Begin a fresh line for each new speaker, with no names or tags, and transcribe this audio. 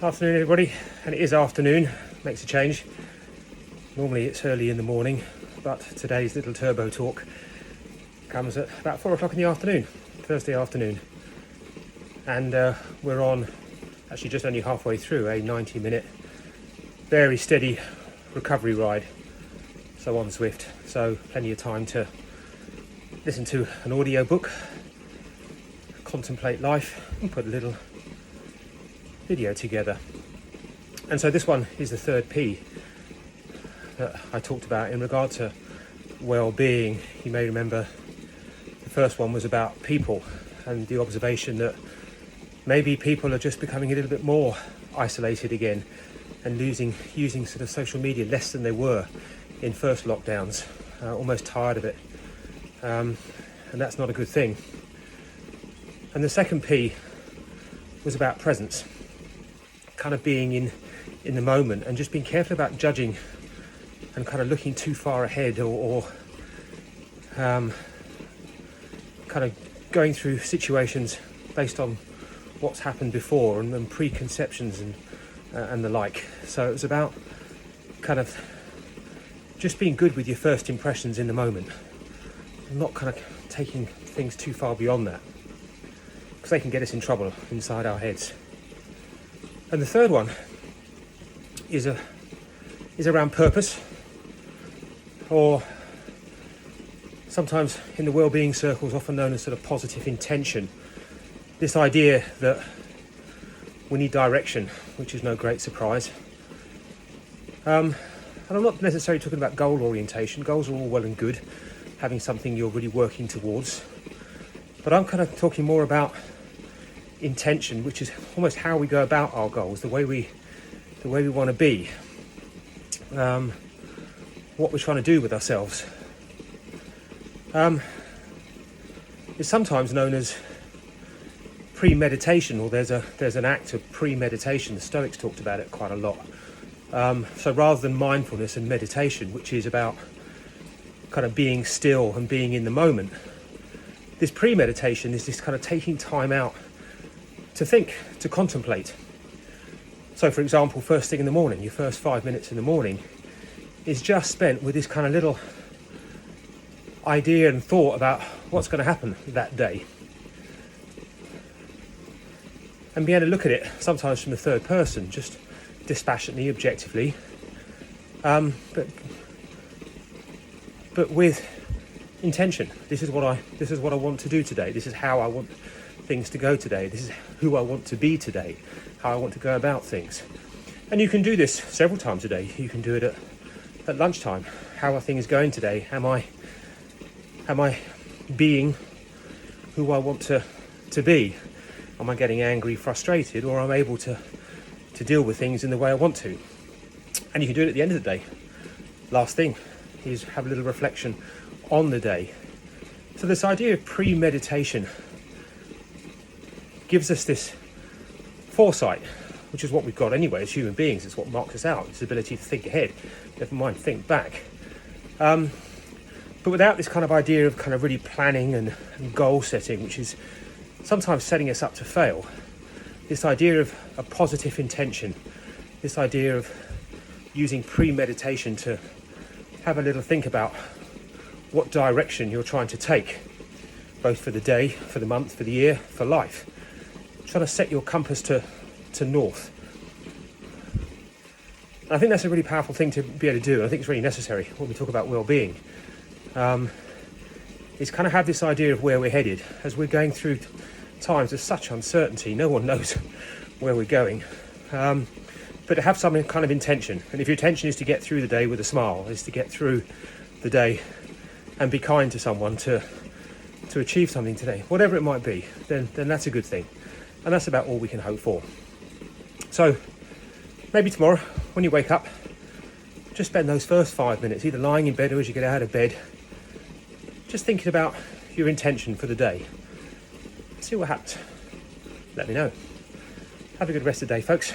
Afternoon everybody, and it is afternoon, makes a change. Normally it's early in the morning, but today's little turbo talk comes at about 4 o'clock in the afternoon, Thursday afternoon. And we're on, actually just only halfway through, a 90-minute, very steady recovery ride. So on Zwift, so plenty of time to listen to an audio book, contemplate life, and put a little video together. And so this one is the third P that I talked about in regard to well-being. You may remember the first one was about people and the observation that maybe people are just becoming a little bit more isolated again and using sort of social media less than they were in first lockdowns, almost tired of it, and that's not a good thing. And the second P was about presence, kind of being in the moment and just being careful about judging and kind of looking too far ahead or kind of going through situations based on what's happened before and preconceptions and the like. So it was about kind of just being good with your first impressions in the moment, not kind of taking things too far beyond that, because they can get us in trouble inside our heads. And the third one is around purpose, or sometimes in the well-being circles often known as sort of positive intention. This idea that we need direction, which is no great surprise. And I'm not necessarily talking about goal orientation. Goals are all well and good, having something you're really working towards. But I'm kind of talking more about intention, which is almost how we go about our goals, the way we want to be, what we're trying to do with ourselves. It's sometimes known as premeditation, or there's an act of premeditation. The Stoics talked about it quite a lot. So rather than mindfulness and meditation, which is about kind of being still and being in the moment, this premeditation is this kind of taking time out to think, to contemplate. So for example, first thing in the morning, your first 5 minutes in the morning is just spent with this kind of little idea and thought about what's going to happen that day. And be able to look at it sometimes from the third person, just dispassionately, objectively, but with intention. This is what I want to do today. This is how I want things to go today. This is who I want to be today, how I want to go about things. And you can do this several times a day. You can do it at lunchtime. How are things going today? Am I being who I want to be? Am I getting angry, frustrated, or am I able to deal with things in the way I want to? And you can do it at the end of the day. Last thing is have a little reflection on the day. So this idea of premeditation gives us this foresight, which is what we've got anyway as human beings. It's what marks us out, this ability to think ahead, never mind think back. But without this kind of idea of kind of really planning and goal setting, which is sometimes setting us up to fail, this idea of a positive intention, this idea of using premeditation to have a little think about what direction you're trying to take, both for the day, for the month, for the year, for life. Trying to set your compass to north. And I think that's a really powerful thing to be able to do. And I think it's really necessary when we talk about well-being. Is kind of have this idea of where we're headed as we're going through times of such uncertainty. No one knows where we're going. But to have some kind of intention. And if your intention is to get through the day with a smile, is to get through the day and be kind to someone, to achieve something today, whatever it might be, then that's a good thing. And that's about all we can hope for. So maybe tomorrow when you wake up, just spend those first 5 minutes either lying in bed or as you get out of bed, just thinking about your intention for the day. See what happens. Let me know. Have a good rest of the day, folks.